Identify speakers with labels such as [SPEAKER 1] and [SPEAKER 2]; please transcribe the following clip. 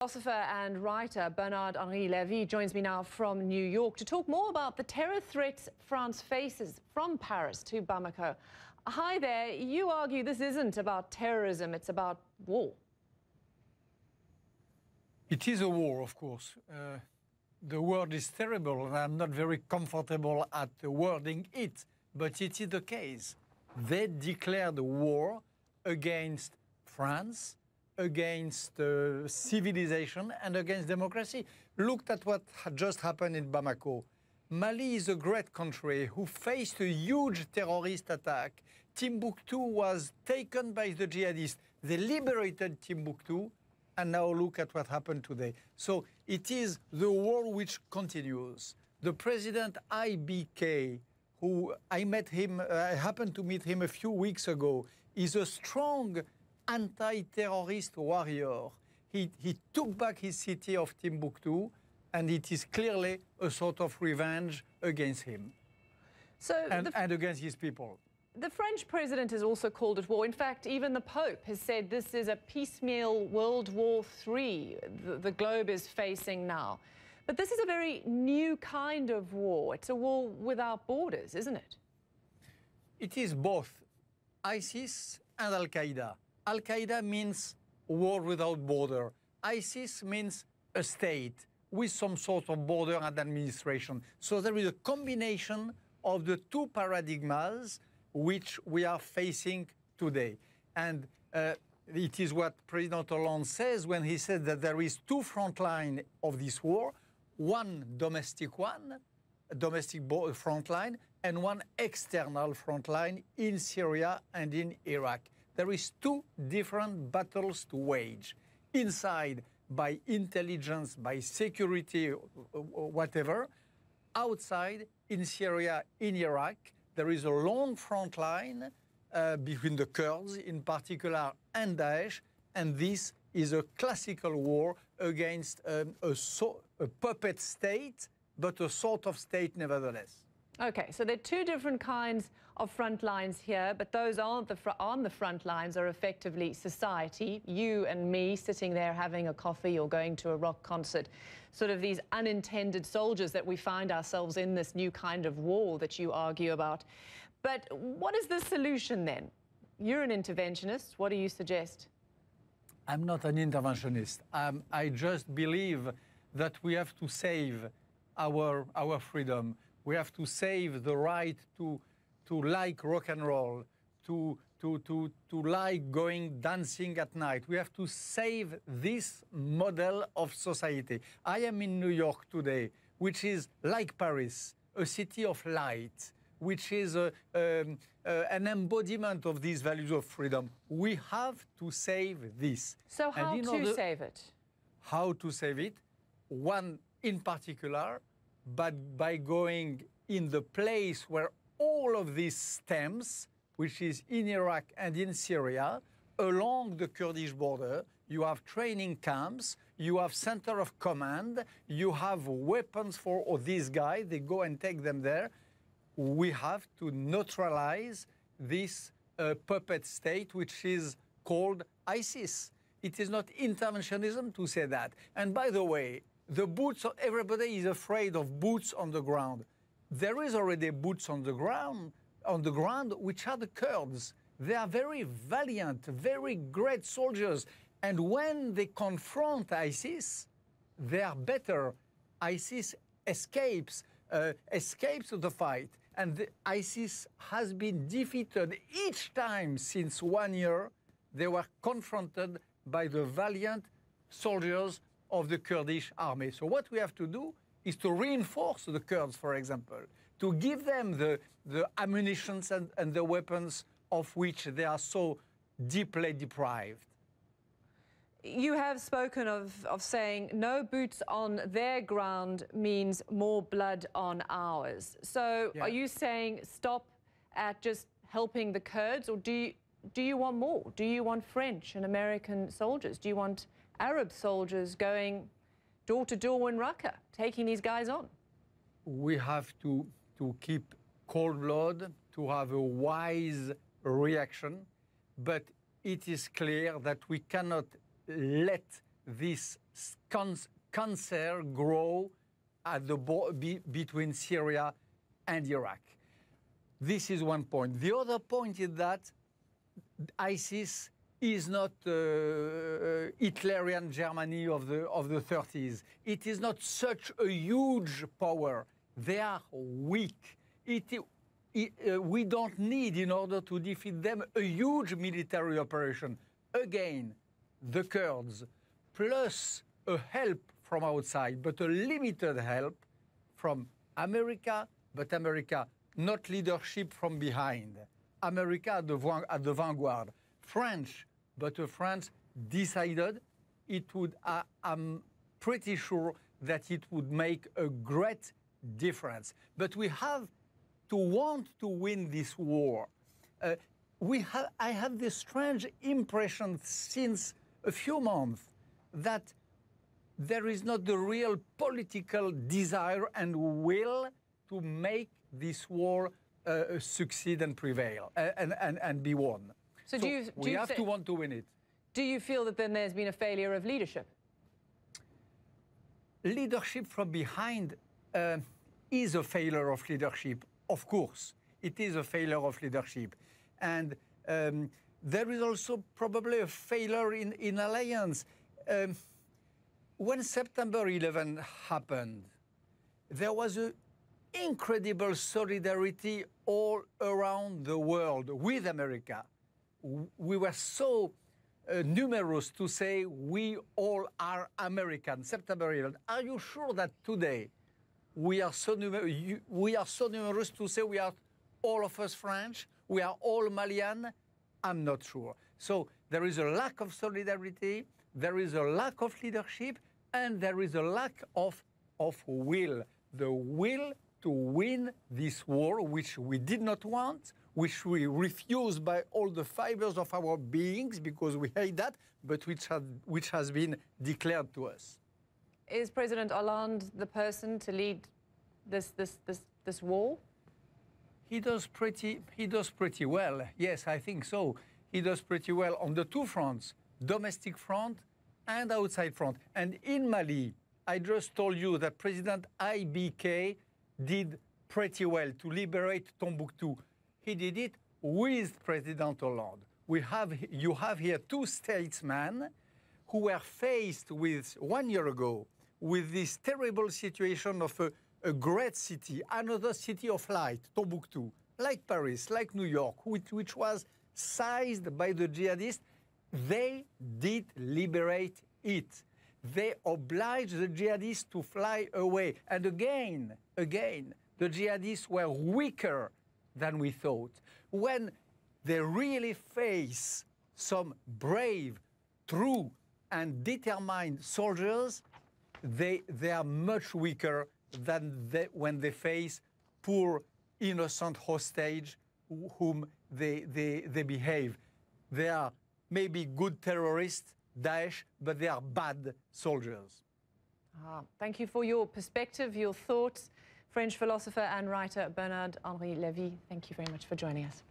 [SPEAKER 1] Philosopher and writer Bernard-Henri Lévy joins me now from New York to talk more about the terror threats France faces from Paris to Bamako. Hi there. You argue this isn't about terrorism, it's about war.
[SPEAKER 2] It is a war, of course. The word is terrible, and I'm not very comfortable at wording it, but it is the case. They declared war against France, against civilization, and against democracy. Look at what had just happened in Bamako. Mali is a great country who faced a huge terrorist attack. Timbuktu was taken by the jihadists. They liberated Timbuktu, and now look at what happened today. So it is the war which continues. The president IBK, who I happened to meet him a few weeks ago, is a strong anti-terrorist warrior. He took back his city of Timbuktu, and it is clearly a sort of revenge against him and against his people.
[SPEAKER 1] The French president has also called it war. In fact, even the Pope has said this is a piecemeal World War III the globe is facing now. But this is a very new kind of war. It's a war without borders, isn't it?
[SPEAKER 2] It is both ISIS and Al-Qaeda. Al-Qaeda means war without border. ISIS means a state with some sort of border and administration. So there is a combination of the two paradigms which we are facing today. And it is what President Hollande says when he said that there is two front lines of this war, one domestic front line, and one external front line in Syria and in Iraq. There is two different battles to wage. Inside, by intelligence, by security, whatever. Outside, in Syria, in Iraq, there is a long front line between the Kurds, in particular, and Daesh, and this is a classical war against a puppet state, but a sort of state nevertheless.
[SPEAKER 1] Okay, so there are two different kinds of front lines here, but those on the front lines are effectively society, you and me sitting there having a coffee or going to a rock concert, sort of these unintended soldiers that we find ourselves in this new kind of war that you argue about. But what is the solution then? You're an interventionist. What do you suggest?
[SPEAKER 2] I'm not an interventionist. I just believe that we have to save our freedom. We have to save the right to like rock and roll, to like going dancing at night. We have to save this model of society. I am in New York today, which is like Paris, a city of light, which is an embodiment of these values of freedom. We have to save this.
[SPEAKER 1] So how to save it?
[SPEAKER 2] How to save it? One in particular, but by going in the place where all of this stems, which is in Iraq and in Syria, along the Kurdish border. You have training camps, you have center of command, you have weapons for these guys, they go and take them there. We have to neutralize this puppet state, which is called ISIS. It is not interventionism to say that. And by the way, the boots, everybody is afraid of boots on the ground. There is already boots on the ground, which are the Kurds. They are very valiant, very great soldiers. And when they confront ISIS, they are better. ISIS escapes the fight. And ISIS has been defeated each time since 1 year. They were confronted by the valiant soldiers of the Kurdish army. So what we have to do is to reinforce the Kurds, for example, to give them the ammunition and the weapons of which they are so deeply deprived.
[SPEAKER 1] You have spoken of saying no boots on their ground means more blood on ours. So yeah. Are you saying stop at just helping the Kurds, or do you want more? Do you want French and American soldiers? Do you want Arab soldiers going door to door in Raqqa, taking these guys on?
[SPEAKER 2] We have to keep cold blood, to have a wise reaction, but it is clear that we cannot let this cancer grow at the between Syria and Iraq. This is one point. The other point is that ISIS is not Hitlerian Germany of the 30s. It is not such a huge power. They are weak. We don't need, in order to defeat them, a huge military operation. Again, the Kurds, plus a help from outside, but a limited help from America, but America, not leadership from behind. America at the vanguard. French, but France decided it would, I'm pretty sure that it would make a great difference. But we have to want to win this war. I have this strange impression since a few months that there is not the real political desire and will to make this war succeed and prevail and be won. So we have to want to win it.
[SPEAKER 1] Do you feel that then there's been a failure of leadership?
[SPEAKER 2] Leadership from behind is a failure of leadership, of course. It is a failure of leadership. And there is also probably a failure in alliance. When September 11 happened, there was an incredible solidarity all around the world with America. We were so numerous to say we all are American, September 11. Are you sure that today we are so numerous to say we are all of us French, we are all Malian? I'm not sure. So there is a lack of solidarity, there is a lack of leadership, and there is a lack of will. The will to win this war, which we did not want, which we refused by all the fibers of our beings because we hate that, but which has been declared to us.
[SPEAKER 1] Is President Hollande the person to lead this war?
[SPEAKER 2] He does pretty well. Yes, I think so. He does pretty well on the two fronts, domestic front and outside front. And in Mali, I just told you that President IBK did pretty well to liberate Tombouctou. He did it with President Hollande. You have here two statesmen who were faced with, 1 year ago, with this terrible situation of a great city, another city of light, Tombouctou, like Paris, like New York, which was seized by the jihadists. They did liberate it. They obliged the jihadists to fly away. And again, the jihadists were weaker than we thought. When they really face some brave, true, and determined soldiers, they are much weaker than when they face poor, innocent hostage whom they behave. They are maybe good terrorists, Daesh, but they are bad soldiers.
[SPEAKER 1] Thank you for your perspective, your thoughts. French philosopher and writer Bernard-Henri Lévy, thank you very much for joining us.